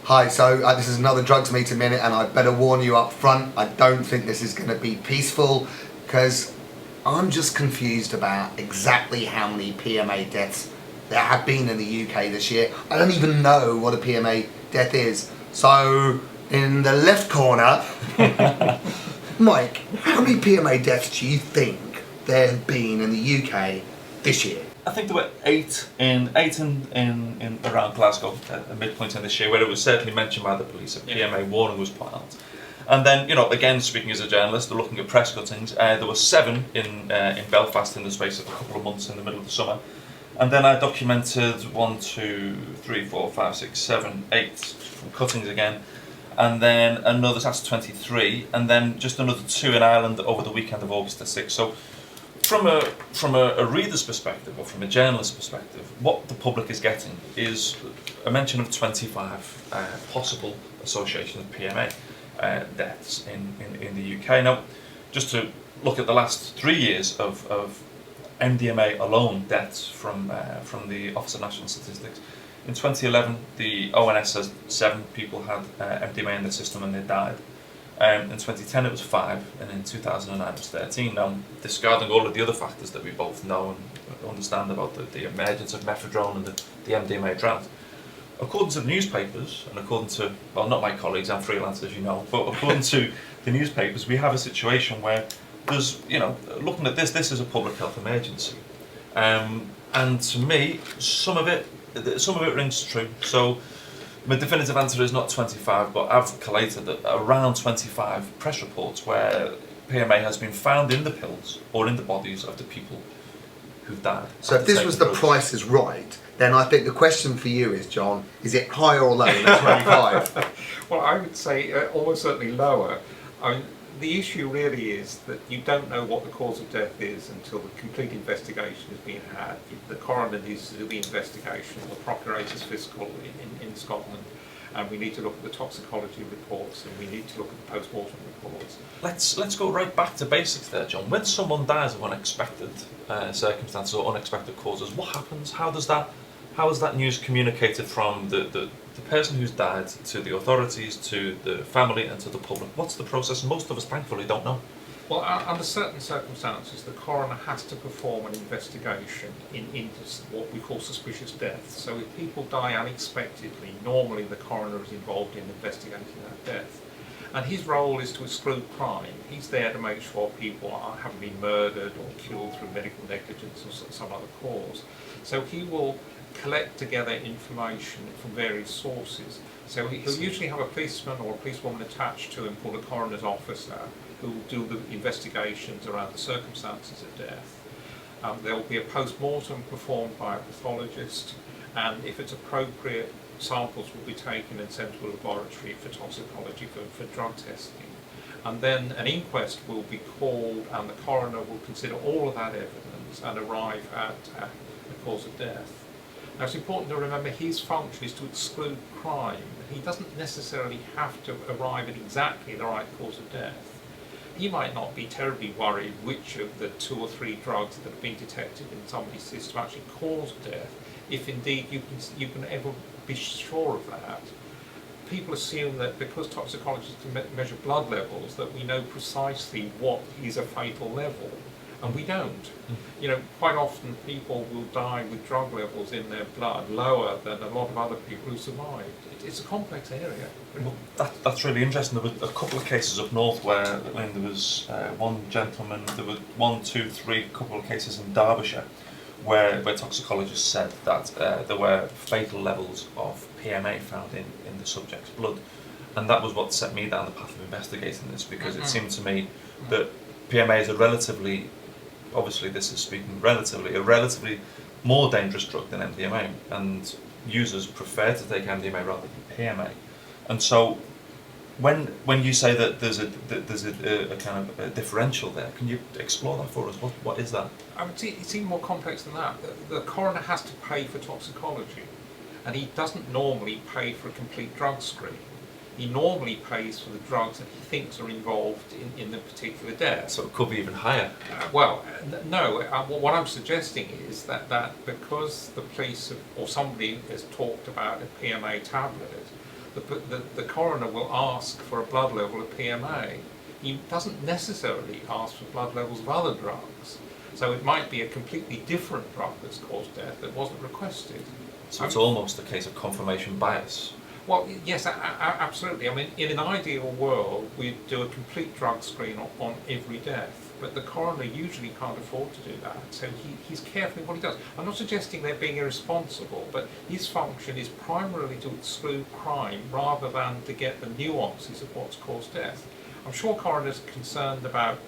Hi, so this is another Drugs Meter Minute, and I better warn you up front, I don't think this is going to be peaceful, because I'm just confused about exactly how many PMA deaths there have been in the UK this year. I don't even know what a PMA death is. So, in the left corner, Mike, how many PMA deaths do you think there have been in the UK this year? I think there were eight in around Glasgow at the midpoint in this year, where it was certainly mentioned by the police that PMA warning was put out. And then, again, speaking as a journalist, looking at press cuttings, there were 7 in Belfast in the space of a couple of months in the middle of the summer. And then I documented 1, 2, 3, 4, 5, 6, 7, 8 from cuttings again. And then another, that's 23, and then just another 2 in Ireland over the weekend of August the 6th. So from a reader's perspective, or from a journalist's perspective, what the public is getting is a mention of 25 possible associations of PMA deaths in the UK. Now, just to look at the last 3 years of MDMA alone deaths from the Office of National Statistics. In 2011, the ONS says 7 people had MDMA in their system and they died. In 2010 it was 5, and in 2009 it was 13. Now, discarding all of the other factors that we both know and understand about the emergence of methadone and the MDMA drought, according to the newspapers, and according to, well, not my colleagues, I'm freelance as you know, but according to the newspapers, we have a situation where there's, looking at this is a public health emergency. And to me, some of it rings true. So my definitive answer is not 25, but I've collated that around 25 press reports where PMA has been found in the pills or in the bodies of the people who've died. So if this was the Price is Right, then I think the question for you is, John, is it higher or lower than 25? Well, I would say almost certainly lower. I mean, the issue really is that you don't know what the cause of death is until the complete investigation has been had. The coroner needs to do the investigation, the procurator's fiscal in Scotland, and we need to look at the toxicology reports, and we need to look at the post-mortem reports. Let's go right back to basics there, John. When someone dies of unexpected circumstances or unexpected causes, what happens? How is that news communicated from the person who's died to the authorities, to the family, and to the public? What's the process? Most of us, thankfully, don't know. Well, under certain circumstances, the coroner has to perform an investigation into what we call suspicious death. So if people die unexpectedly, normally the coroner is involved in investigating that death. And his role is to exclude crime. He's there to make sure people haven't been murdered or killed through medical negligence or some other cause. So he will collect together information from various sources. So he'll usually have a policeman or a policewoman attached to him called a coroner's officer who will do the investigations around the circumstances of death. There will be a post-mortem performed by a pathologist, and if it's appropriate, samples will be taken and sent to a laboratory for toxicology, for drug testing. And then an inquest will be called, and the coroner will consider all of that evidence and arrive at the cause of death. Now, it's important to remember his function is to exclude crime. He doesn't necessarily have to arrive at exactly the right cause of death. He might not be terribly worried which of the 2 or 3 drugs that have been detected in somebody's system actually cause death, if indeed you can ever be sure of that. People assume that because toxicologists can measure blood levels, that we know precisely what is a fatal level. And we don't. Quite often people will die with drug levels in their blood lower than a lot of other people who survived. It's a complex area. Well, that's really interesting. There were a couple of cases up north where there was one gentleman, there were 1, 2, 3, couple of cases in Derbyshire where toxicologists said that there were fatal levels of PMA found in the subject's blood. And that was what set me down the path of investigating this, because it seemed to me that PMA is a relatively relatively more dangerous drug than MDMA, and users prefer to take MDMA rather than PMA. And so, when you say that there's a kind of a differential there, can you explore that for us? What is that? It's even more complex than that. The coroner has to pay for toxicology, and he doesn't normally pay for a complete drug screen. He normally pays for the drugs that he thinks are involved in the particular death. So it could be even higher. No. What I'm suggesting is that because the police or somebody has talked about a PMA tablet, the coroner will ask for a blood level of PMA. He doesn't necessarily ask for blood levels of other drugs. So it might be a completely different drug that's caused death that wasn't requested. So it's almost a case of confirmation bias. Well, yes, absolutely. I mean, in an ideal world, we'd do a complete drug screen on every death, but the coroner usually can't afford to do that, so he's careful in what he does. I'm not suggesting they're being irresponsible, but his function is primarily to exclude crime rather than to get the nuances of what's caused death. I'm sure coroners are concerned about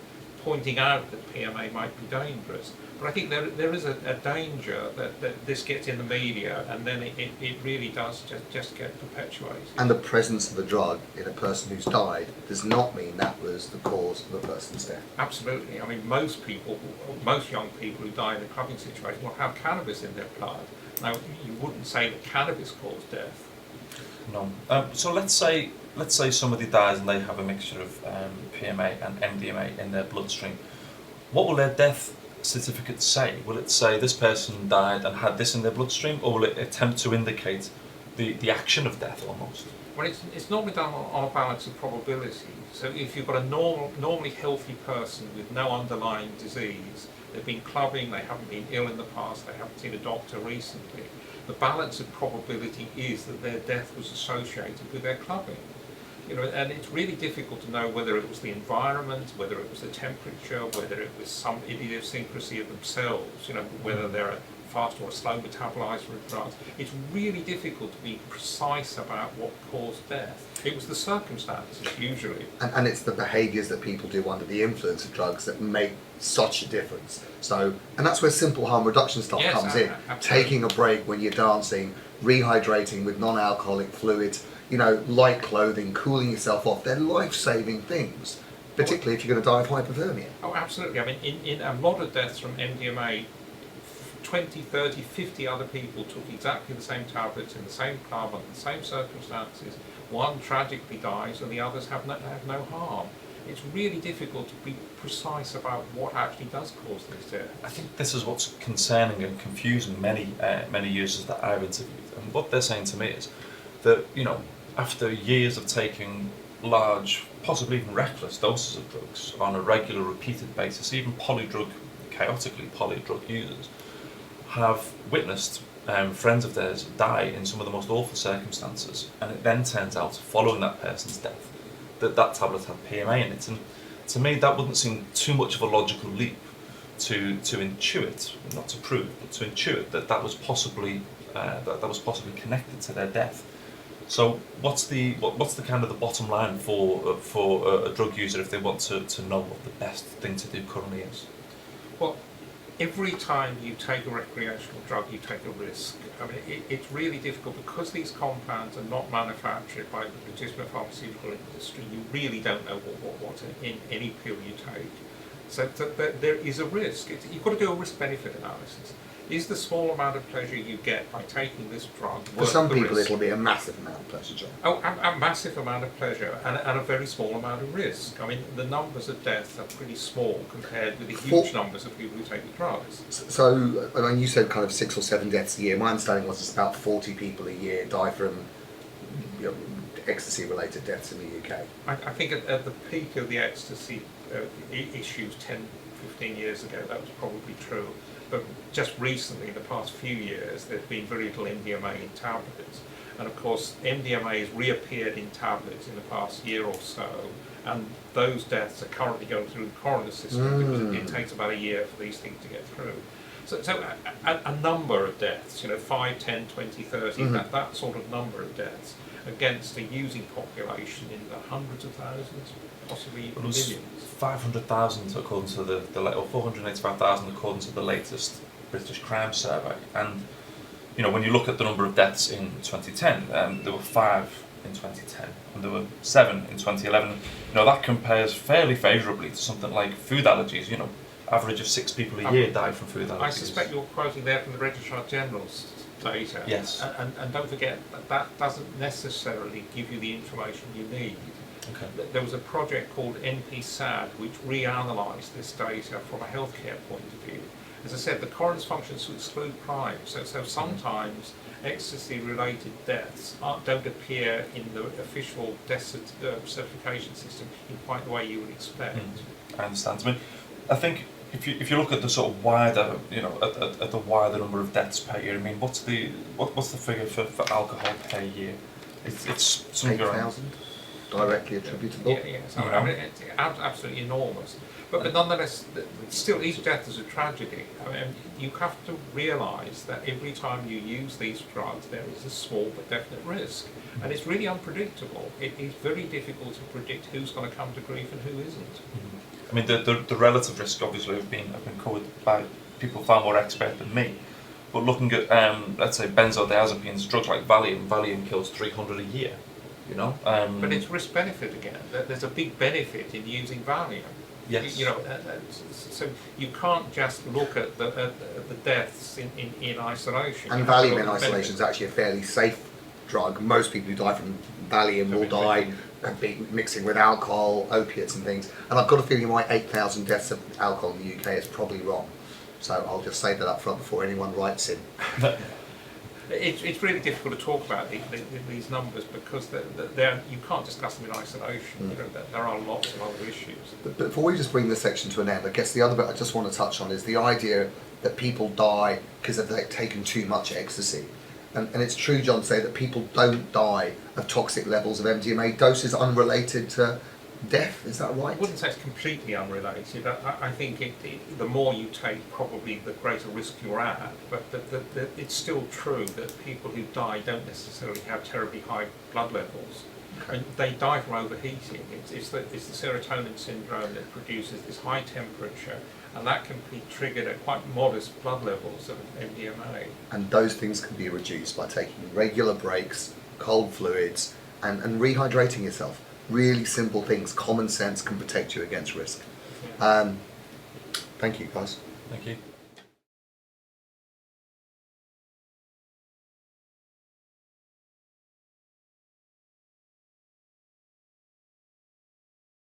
pointing out that PMA might be dangerous, but I think there is a danger that this gets in the media and then it really does just get perpetuated. And the presence of the drug in a person who's died does not mean that was the cause of the person's death. Absolutely. I mean, most young people who die in a clubbing situation will have cannabis in their blood. Now, you wouldn't say that cannabis caused death. No. So let's say somebody dies and they have a mixture of PMA and MDMA in their bloodstream. What will their death certificate say? Will it say this person died and had this in their bloodstream, or will it attempt to indicate the action of death almost? Well, it's normally done on a balance of probability. So if you've got a normally healthy person with no underlying disease, they've been clubbing, they haven't been ill in the past, they haven't seen a doctor recently, the balance of probability is that their death was associated with their clubbing. You know, and it's really difficult to know whether it was the environment, whether it was the temperature, whether it was some idiosyncrasy of themselves, you know, whether they're a fast or a slow metabolizer of drugs. It's really difficult to be precise about what caused death. It was the circumstances, usually. And it's the behaviours that people do under the influence of drugs that make such a difference. So, and that's where simple harm reduction stuff comes in. Absolutely. Taking a break when you're dancing, rehydrating with non-alcoholic fluids, you know, light clothing, cooling yourself off. They're life-saving things, particularly if you're going to die of hypothermia. Oh, absolutely. I mean, in a lot of deaths from MDMA, 20, 30, 50 other people took exactly the same tablets in the same club under the same circumstances. One tragically dies and the others have no harm. It's really difficult to be precise about what actually does cause this death. I think this is what's concerning and confusing many users that I've interviewed. And what they're saying to me is that, you know, after years of taking large, possibly even reckless doses of drugs on a regular, repeated basis, even chaotically polydrug users have witnessed friends of theirs die in some of the most awful circumstances, and it then turns out, following that person's death, that tablet had PMA in it. And to me, that wouldn't seem too much of a logical leap to intuit, not to prove, but to intuit that was possibly connected to their death. So what's the kind of the bottom line for a drug user if they want to know what the best thing to do currently is? Well, every time you take a recreational drug, you take a risk. I mean, it's really difficult because these compounds are not manufactured by the legitimate pharmaceutical industry. You really don't know what in any pill you take. So there is a risk. You've got to do a risk-benefit analysis. Is the small amount of pleasure you get by taking this drug For some people, risk? it'll be a massive amount of pleasure, John. Oh, a massive amount of pleasure and a very small amount of risk. I mean, the numbers of deaths are pretty small compared with the huge numbers of people who take the drugs. So, I mean, you said kind of 6 or 7 deaths a year. My understanding was it's about 40 people a year die from, you know, ecstasy-related deaths in the UK. I think at the peak of the ecstasy issues 10, 15 years ago, that was probably true. But just recently, in the past few years, there's been very little MDMA in tablets. And of course, MDMA has reappeared in tablets in the past year or so, and those deaths are currently going through the coroner system because it takes about a year for these things to get through. So a number of deaths, you know, 5, 10, 20, 30, that sort of number of deaths against a using population in the hundreds of thousands, possibly even millions. 500,000 according to or 485,000 according to the latest British crime survey. And you know, when you look at the number of deaths in 2010, there were 5 in 2010, and there were 7 in 2011. You know, that compares fairly favourably to something like food allergies. You know, average of 6 people a year die from food allergies. I suspect you're quoting there from the Registrar General's data. Yes. And don't forget that doesn't necessarily give you the information you need. Okay. There was a project called NPSAD which reanalysed this data from a healthcare point of view. As I said, the coroner's function is to exclude crime, so sometimes ecstasy-related deaths don't appear in the official death certification system in quite the way you would expect. I understand. I mean, I think if you look at the sort of wider, at the wider number of deaths per year, I mean, what's the figure for alcohol per year? It's something around 8,000 directly attributable. Yeah. So, I mean, it's absolutely enormous. But nonetheless, still, each death is a tragedy. I mean, you have to realise that every time you use these drugs, there is a small but definite risk, and it's really unpredictable. It is very difficult to predict who's going to come to grief and who isn't. I mean, the relative risk obviously have been covered by people far more expert than me. But looking at let's say benzodiazepines, drugs like Valium kills 300 a year. You know. But it's risk benefit again. There's a big benefit in using Valium. Yes. So you can't just look at the deaths in isolation. And Valium in isolation is actually a fairly safe drug. Most people who die from Valium will die mixing with alcohol, opiates and things. And I've got a feeling my 8,000 deaths of alcohol in the UK is probably wrong. So I'll just say that up front before anyone writes in. It's really difficult to talk about these numbers because you can't discuss them in isolation. There are lots of other issues. But before we just bring this section to an end, I guess the other bit I just want to touch on is the idea that people die because they've taken too much ecstasy. And it's true, John, to say that people don't die of toxic levels of MDMA doses unrelated to death. Is that right? I wouldn't say it's completely unrelated. I think the more you take, probably the greater risk you're at. But it's still true that people who die don't necessarily have terribly high blood levels. Okay. And they die from overheating. It's the serotonin syndrome that produces this high temperature, and that can be triggered at quite modest blood levels of MDMA. And those things can be reduced by taking regular breaks, cold fluids, and rehydrating yourself. Really simple things. Common sense can protect you against risk. Yeah. Thank you, guys. Thank you.